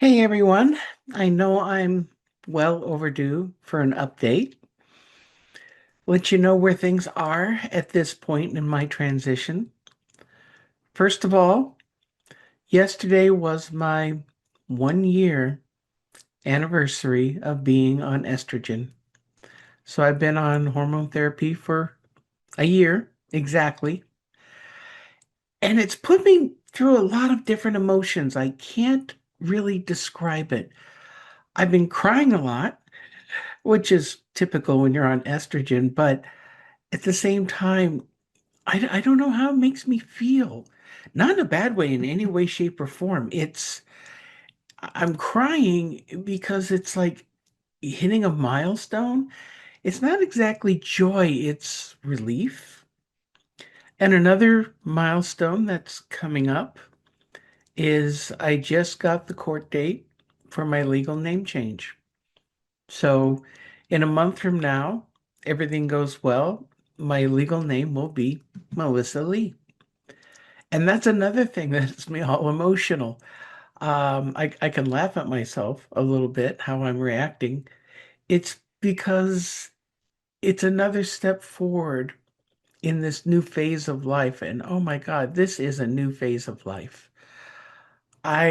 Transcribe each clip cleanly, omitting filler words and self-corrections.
Hey everyone, I know I'm well overdue for an update. Let you know where things are at this point in my transition. First of all, yesterday was my 1 year anniversary of being on estrogen. So I've been on hormone therapy for a year exactly, and it's put me through a lot of different emotions. I can't really describe it. I've been crying a lot, which is typical when you're on estrogen, but at the same time, I don't know how it makes me feel. Not in a bad way, in any way, shape, or form. I'm crying because it's like hitting a milestone. It's not exactly joy, it's relief. And another milestone that's coming up is I just got the court date for my legal name change. So in a month from now, everything goes well, my legal name will be Milyssa Lee. And that's another thing that gets me all emotional. I can laugh at myself a little bit, how I'm reacting. It's because it's another step forward in this new phase of life. And oh my God, this is a new phase of life. I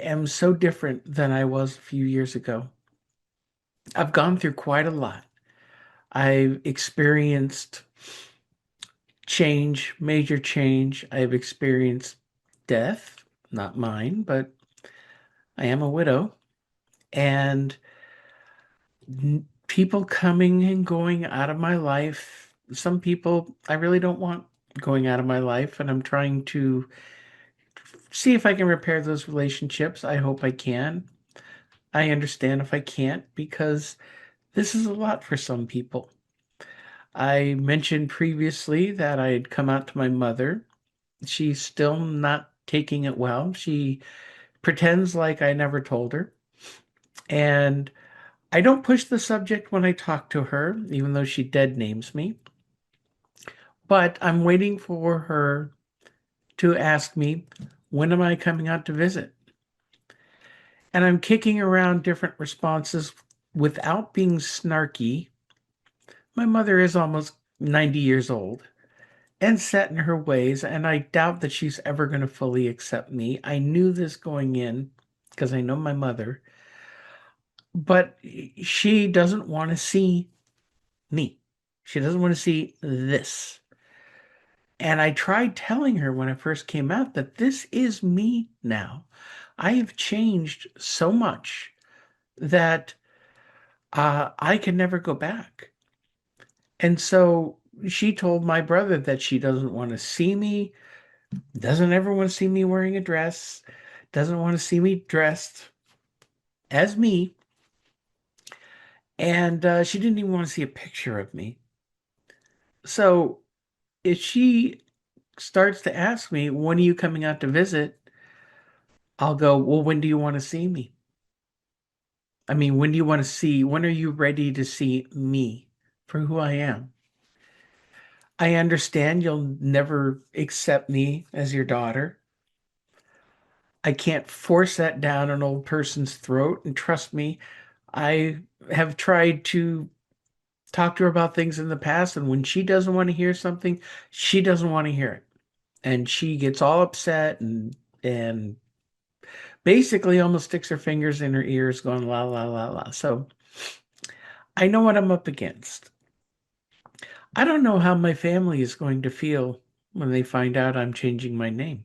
am so different than I was a few years ago. I've gone through quite a lot. I've experienced change, major change. I've experienced death, not mine, but I am a widow. And people coming and going out of my life. Some people I really don't want going out of my life, and I'm trying to see if I can repair those relationships. I hope I can. I understand if I can't because this is a lot for some people. I mentioned previously that I had come out to my mother. She's still not taking it well. She pretends like I never told her. And I don't push the subject when I talk to her, even though she dead names me. But I'm waiting for her to ask me, when am I coming out to visit? And I'm kicking around different responses without being snarky. My mother is almost 90 years old and set in her ways, and I doubt that she's ever going to fully accept me. I knew this going in because I know my mother, but she doesn't want to see me. She doesn't want to see this. And I tried telling her when I first came out that this is me now. I have changed so much that I can never go back. And so she told my brother that she doesn't want to see me, doesn't ever want to see me wearing a dress, doesn't want to see me dressed as me. And she didn't even want to see a picture of me. So if she starts to ask me, when are you coming out to visit? I'll go, well, when do you want to see me? I mean, when do you want to see, when are you ready to see me for who I am? I understand you'll never accept me as your daughter. I can't force that down an old person's throat. And trust me, I have tried to talk to her about things in the past. And when she doesn't want to hear something, she doesn't want to hear it. And she gets all upset and basically almost sticks her fingers in her ears going la la la la. So I know what I'm up against. I don't know how my family is going to feel when they find out I'm changing my name.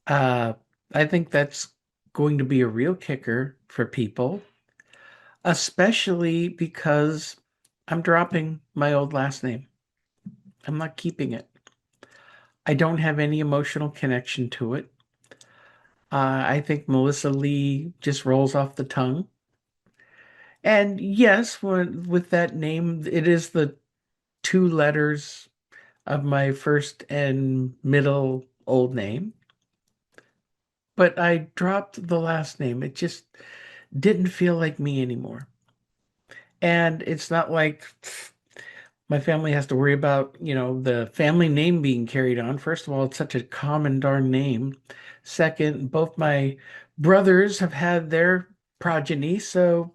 Uh, I think that's going to be a real kicker for people, especially because I'm dropping my old last name. I'm not keeping it. I don't have any emotional connection to it. I think Milyssa Lee just rolls off the tongue. And yes, with that name, it is the two letters of my first and middle old name. But I dropped the last name. It just didn't feel like me anymore. And it's not like My family has to worry about, the family name being carried on. First of all, it's such a common darn name. Second, both my brothers have had their progeny, so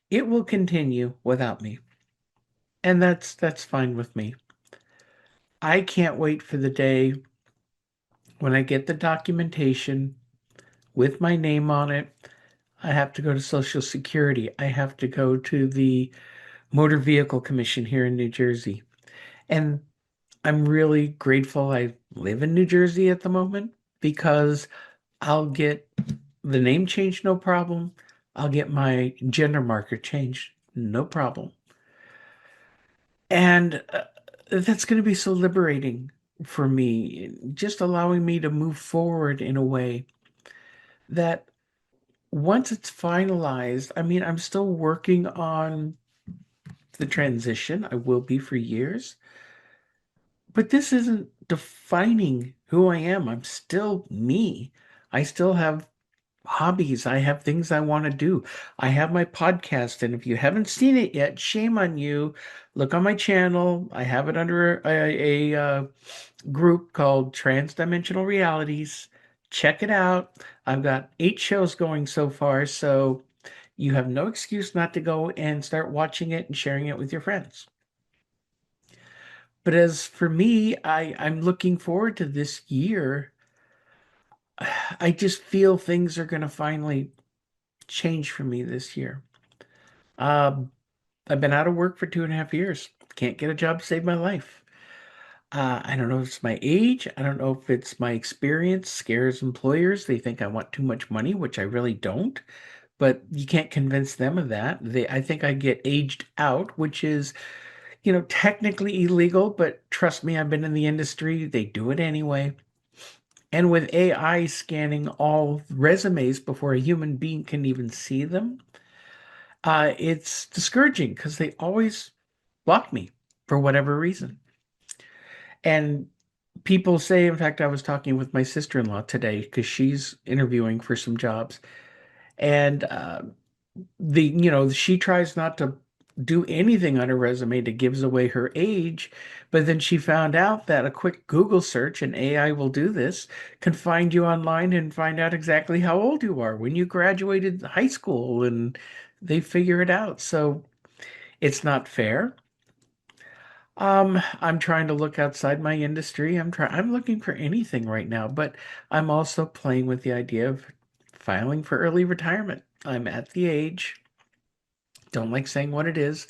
it will continue without me. And that's fine with me. I can't wait for the day when I get the documentation with my name on it. I have to go to Social Security. I have to go to the Motor Vehicle Commission here in New Jersey. And I'm really grateful I live in New Jersey at the moment because I'll get the name changed, no problem. I'll get my gender marker changed, no problem. And that's going to be so liberating for me, just allowing me to move forward in a way that once it's finalized, I mean, I'm still working on the transition. I will be for years, but this isn't defining who I am. I'm still me. I still have hobbies. I have things I want to do. I have my podcast, and if you haven't seen it yet, shame on you. Look on my channel. I have it under a group called Transdimensional Realities. Check it out. I've got 8 shows going so far, so you have no excuse not to go and start watching it and sharing it with your friends. But as for me, I'm looking forward to this year. I just feel things are going to finally change for me this year. Um, I've been out of work for 2.5 years. Can't get a job to save my life. I don't know if it's my age. I don't know if it's my experience scares employers. They think I want too much money, which I really don't. But you can't convince them of that. I think I get aged out, which is, technically illegal, but trust me, I've been in the industry. They do it anyway. And with AI scanning all resumes before a human being can even see them, it's discouraging because they always block me for whatever reason. And people say, in fact, I was talking with my sister-in-law today because she's interviewing for some jobs, and she tries not to do anything on her resume that gives away her age, but then she found out that a quick Google search, and AI will do this, can find you online and find out exactly how old you are when you graduated high school, and they figure it out. So it's not fair. I'm trying to look outside my industry. I'm looking for anything right now, but I'm also playing with the idea of filing for early retirement. I'm at the age, don't like saying what it is,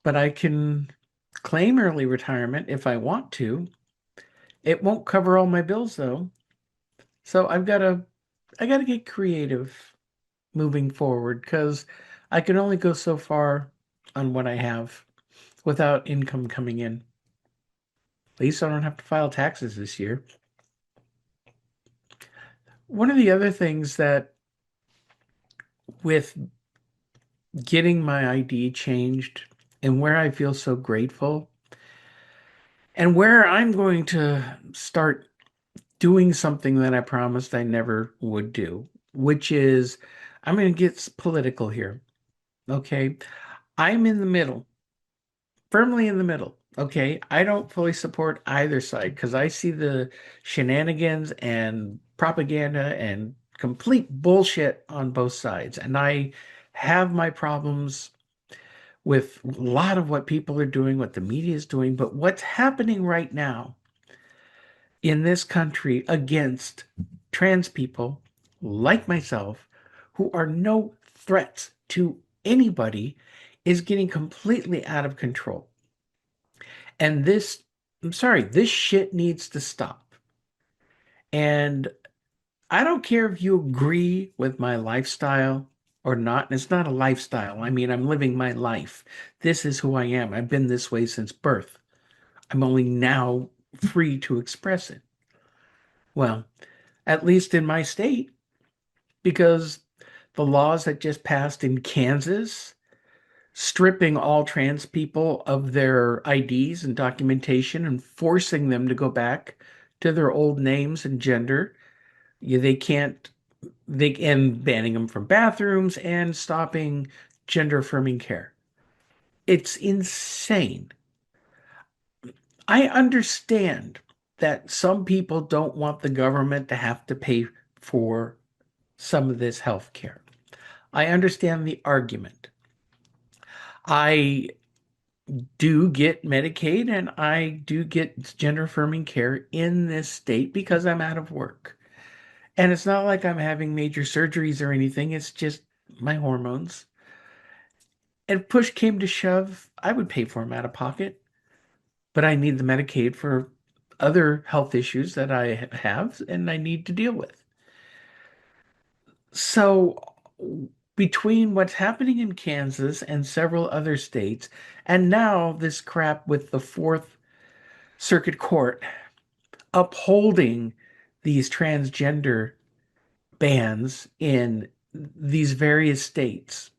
but I can claim early retirement if I want to. It won't cover all my bills though. So I got to get creative moving forward because I can only go so far on what I have without income coming in. At least I don't have to file taxes this year. One of the other things that with getting my ID changed and where I feel so grateful and where I'm going to start doing something that I promised I never would do, which is I'm going to get political here. Okay. I'm in the middle, firmly in the middle. Okay. I don't fully support either side because I see the shenanigans and propaganda and complete bullshit on both sides. And I have my problems with a lot of what people are doing, what the media is doing. But what's happening right now in this country against trans people like myself, who are no threats to anybody, is getting completely out of control. And I'm sorry, this shit needs to stop. And I don't care if you agree with my lifestyle or not. And it's not a lifestyle. I mean, I'm living my life. This is who I am. I've been this way since birth. I'm only now free to express it. Well, at least in my state, because the laws that just passed in Kansas, stripping all trans people of their IDs and documentation and forcing them to go back to their old names and gender. Yeah, they can't, and banning them from bathrooms and stopping gender affirming care. It's insane. I understand that some people don't want the government to have to pay for some of this health care. I understand the argument. I do get Medicaid and I do get gender affirming care in this state because I'm out of work. And it's not like I'm having major surgeries or anything, it's just my hormones. And if push came to shove, I would pay for them out of pocket, but I need the Medicaid for other health issues that I have and I need to deal with. So, between what's happening in Kansas and several other states, and now this crap with the Fourth Circuit Court upholding these transgender bans in these various states,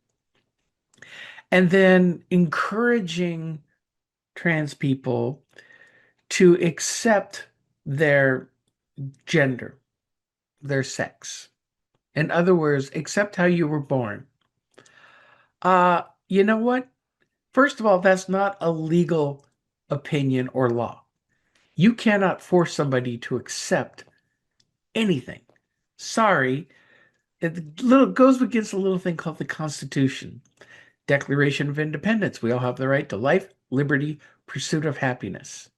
and then encouraging trans people to accept their gender, their sex. In other words, accept how you were born. You know what? First of all, that's not a legal opinion or law. You cannot force somebody to accept anything. Sorry, it goes against a little thing called the Constitution, Declaration of Independence. We all have the right to life, liberty, pursuit of happiness.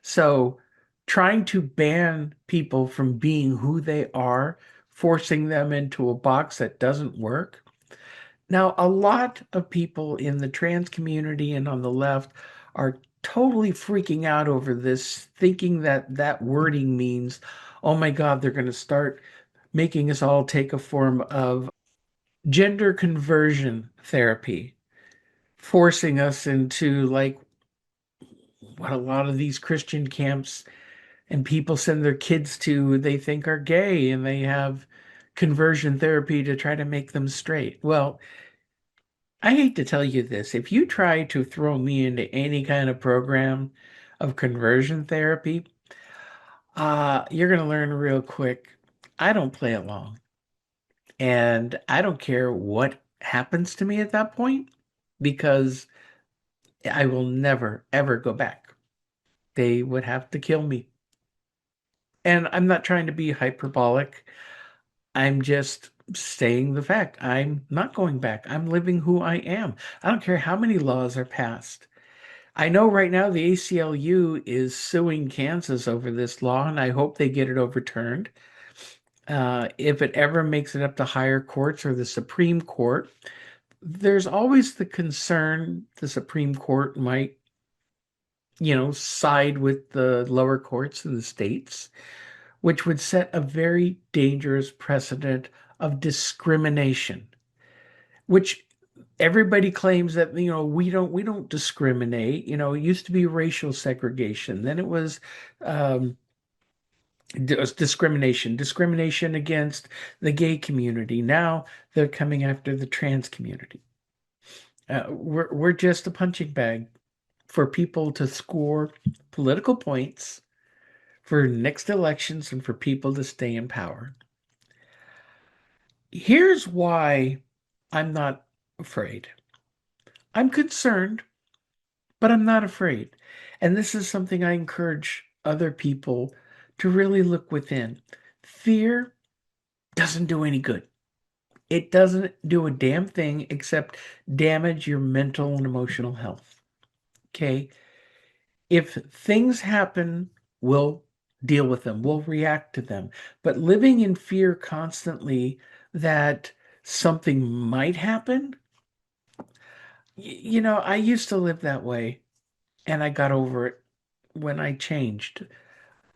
So, trying to ban people from being who they are, forcing them into a box that doesn't work. Now, a lot of people in the trans community and on the left are totally freaking out over this, thinking that that wording means, oh my God, they're going to start making us all take a form of gender conversion therapy, forcing us into like what a lot of these Christian camps and people send their kids to, they think are gay, and they have conversion therapy to try to make them straight. Well, I hate to tell you this. If you try to throw me into any kind of program of conversion therapy, you're going to learn real quick. I don't play along. And I don't care what happens to me at that point because I will never, ever go back. They would have to kill me. And I'm not trying to be hyperbolic. I'm just saying the fact. I'm not going back. I'm living who I am. I don't care how many laws are passed. I know right now the ACLU is suing Kansas over this law, and I hope they get it overturned. If it ever makes it up to higher courts or the Supreme Court, there's always the concern the Supreme Court might, side with the lower courts in the states, which would set a very dangerous precedent of discrimination, which everybody claims that we don't discriminate. It used to be racial segregation, then it was um, discrimination against the gay community. Now they're coming after the trans community. We're just a punching bag for people to score political points for next elections and for people to stay in power. Here's why I'm not afraid. I'm concerned, but I'm not afraid. And this is something I encourage other people to really look within. Fear doesn't do any good. It doesn't do a damn thing except damage your mental and emotional health. Okay? If things happen, we'll deal with them, we'll react to them. But living in fear constantly that something might happen, I used to live that way and I got over it when I changed.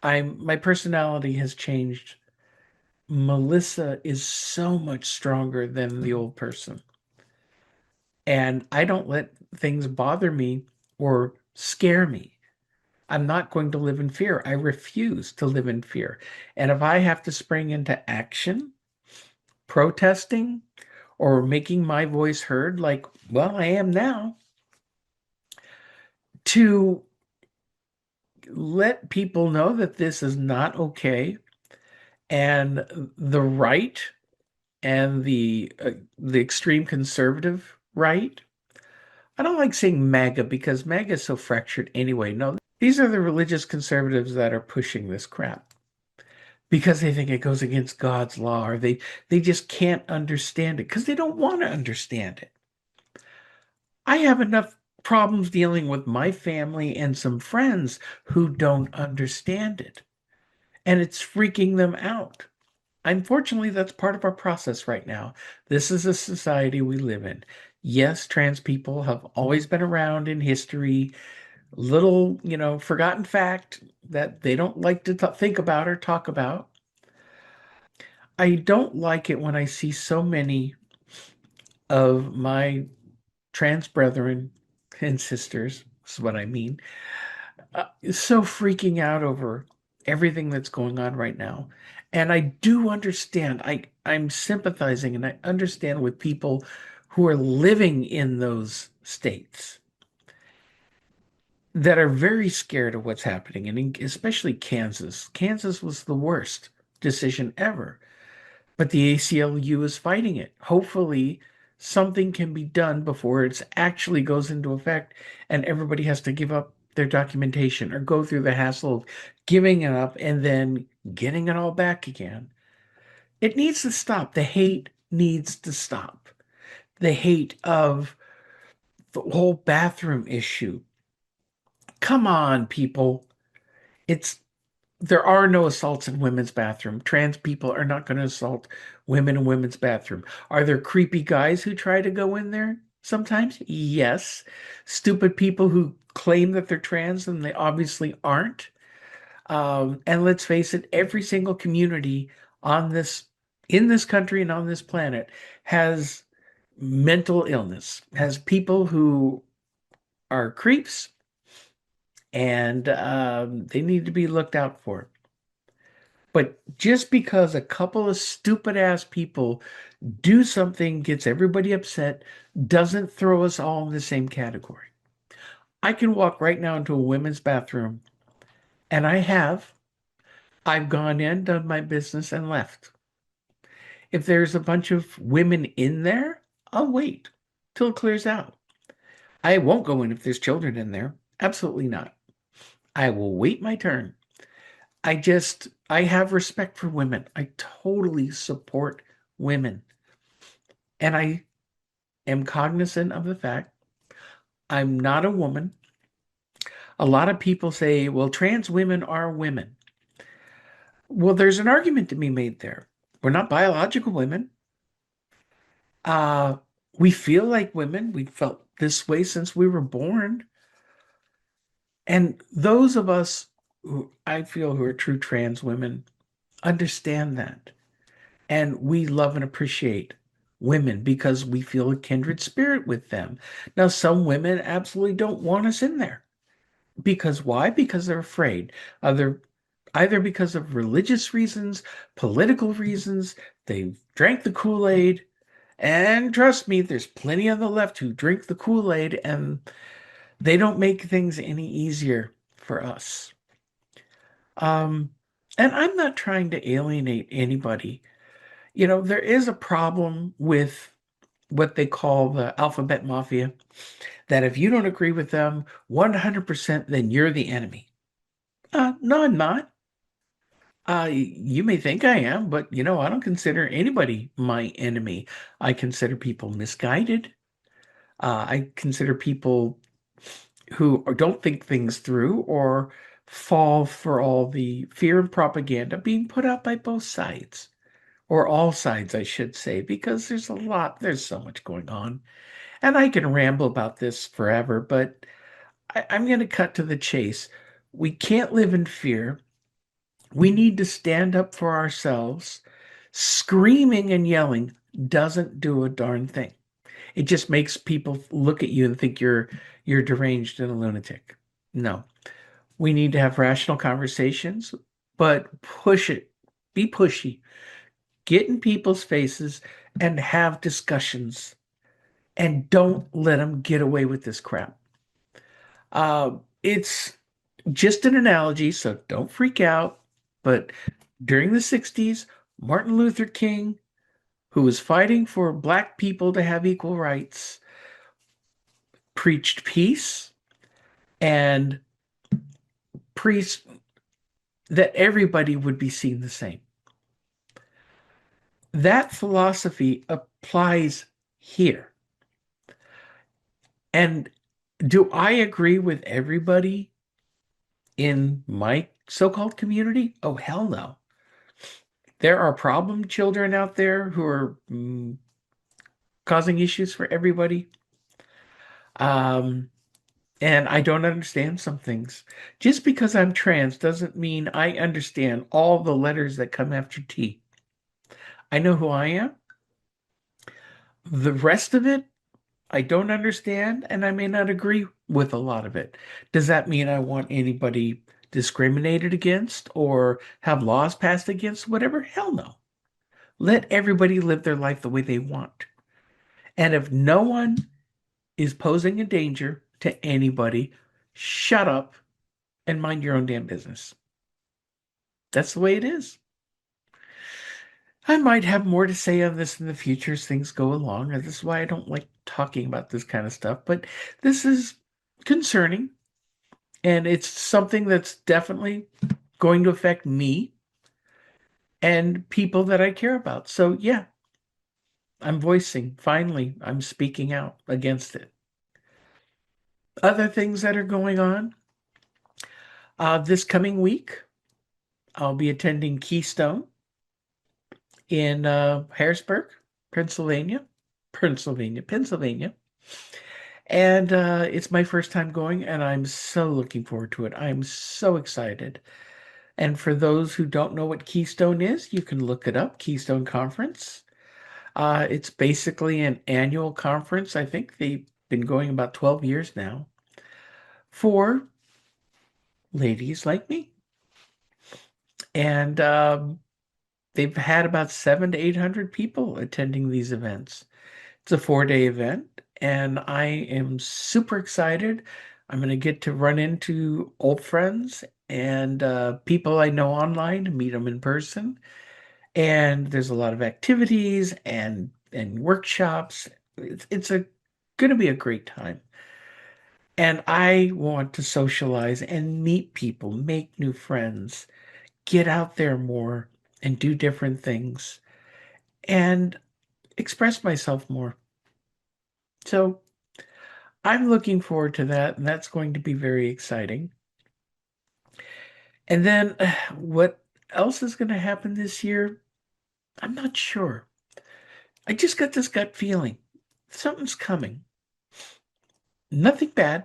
My personality has changed. Milyssa is so much stronger than the old person. And I don't let things bother me or scare me. I'm not going to live in fear. I refuse to live in fear. And if I have to spring into action, protesting, or making my voice heard, like, well, I am now, to let people know that this is not okay and the right and the extreme conservative right I don't like saying MAGA because MAGA is so fractured anyway. No, these are the religious conservatives that are pushing this crap because they think it goes against God's law, or they just can't understand it because they don't want to understand it. I have enough problems dealing with my family and some friends who don't understand it, and it's freaking them out. Unfortunately, that's part of our process right now. This is a society we live in. Yes, trans people have always been around in history. Little, forgotten fact that they don't like to think about or talk about. I don't like it when I see so many of my trans brethren and sisters, is what I mean, so freaking out over everything that's going on right now. And I do understand. I'm sympathizing and I understand with people who are living in those states that are very scared of what's happening, and especially Kansas. Kansas was the worst decision ever, but the ACLU is fighting it. Hopefully, something can be done before it actually goes into effect and everybody has to give up their documentation or go through the hassle of giving it up and then getting it all back again. It needs to stop. The hate needs to stop. The hate of the whole bathroom issue. Come on, people. It's There are no assaults in women's bathroom. Trans people are not going to assault women in women's bathroom. Are there creepy guys who try to go in there sometimes? Yes. Stupid people who claim that they're trans and they obviously aren't. And let's face it, every single community on this in this country and on this planet has mental illness, has people who are creeps, and they need to be looked out for. But just because a couple of stupid ass people do something gets everybody upset doesn't throw us all in the same category. I can walk right now into a women's bathroom, and I've gone in, done my business, and left. If there's a bunch of women in there, I'll wait till it clears out. I won't go in if there's children in there. Absolutely not. I will wait my turn. I have respect for women. I totally support women. And I am cognizant of the fact I'm not a woman. A lot of people say, well, trans women are women. Well, there's an argument to be made there. We're not biological women. Uh, we feel like women. We felt this way since we were born. And those of us who I feel who are true trans women understand that. And we love and appreciate women because we feel a kindred spirit with them. Now, some women absolutely don't want us in there. Because why? Because they're afraid. Either because of religious reasons, political reasons, they've drank the Kool-Aid. And trust me, there's plenty on the left who drink the Kool-Aid and they don't make things any easier for us. Um, and I'm not trying to alienate anybody. There is a problem with what they call the alphabet mafia, that if you don't agree with them 100%, then you're the enemy. No, I'm not. You may think I am, but I don't consider anybody my enemy. I consider people misguided. I consider people who don't think things through or fall for all the fear and propaganda being put out by both sides, or all sides, I should say, because there's so much going on. And I can ramble about this forever, but I'm going to cut to the chase. We can't live in fear. We need to stand up for ourselves. Screaming and yelling doesn't do a darn thing. It just makes people look at you and think you're deranged and a lunatic. No. We need to have rational conversations, but push it. Be pushy. Get in people's faces and have discussions. And don't let them get away with this crap. It's just an analogy, so don't freak out. But during the 60s, Martin Luther King, who was fighting for black people to have equal rights, preached peace and preached that everybody would be seen the same. That philosophy applies here. And do I agree with everybody in my so-called community? Oh, hell no. There are problem children out there who are causing issues for everybody. Um, and I don't understand some things. Just because I'm trans doesn't mean I understand all the letters that come after T. I know who I am. The rest of it, I don't understand, and I may not agree with a lot of it. Does that mean I want anybody discriminated against or have laws passed against, whatever? Hell no. Let everybody live their life the way they want. And if no one is posing a danger to anybody, shut up and mind your own damn business. That's the way it is. I might have more to say on this in the future as things go along. And this is why I don't like talking about this kind of stuff. But this is concerning, and it's something that's definitely going to affect me and people that I care about. So, yeah, finally, I'm speaking out against it. Other things that are going on this coming week, I'll be attending Keystone in Harrisburg, Pennsylvania, Pennsylvania. And it's my first time going, and I'm so looking forward to it. I'm so excited. And for those who don't know what Keystone is, you can look it up, Keystone Conference. It's basically an annual conference. I think they've been going about 12 years now for ladies like me. And they've had about 700 to 800 people attending these events. It's a 4-day event, and I am super excited. I'm going to get to run into old friends and people I know online and meet them in person. And there's a lot of activities and workshops. It's a going to be a great time. And I want to socialize and meet people, make new friends, get out there more and do different things and express myself more. So I'm looking forward to that, and that's going to be very exciting. And then what else is going to happen this year? I'm not sure. I just got this gut feeling. Something's coming. Nothing bad,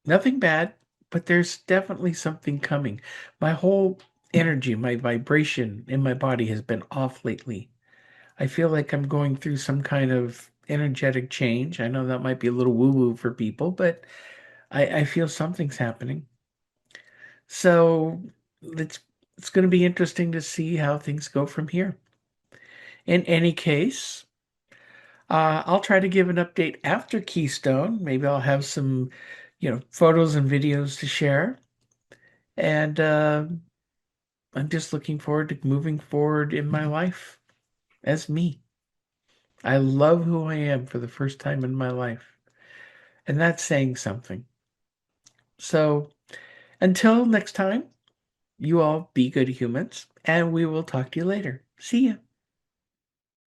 nothing bad, but there's definitely something coming. My whole energy, my vibration in my body has been off lately. I feel like I'm going through some kind of energetic change. I know that might be a little woo-woo for people, but I feel something's happening. So it's it's going to be interesting to see how things go from here. In any case, I'll try to give an update after Keystone. Maybe I'll have some, photos and videos to share. And I'm just looking forward to moving forward in my life as me. I love who I am for the first time in my life. And that's saying something. So until next time, you all be good humans, and we will talk to you later. See ya.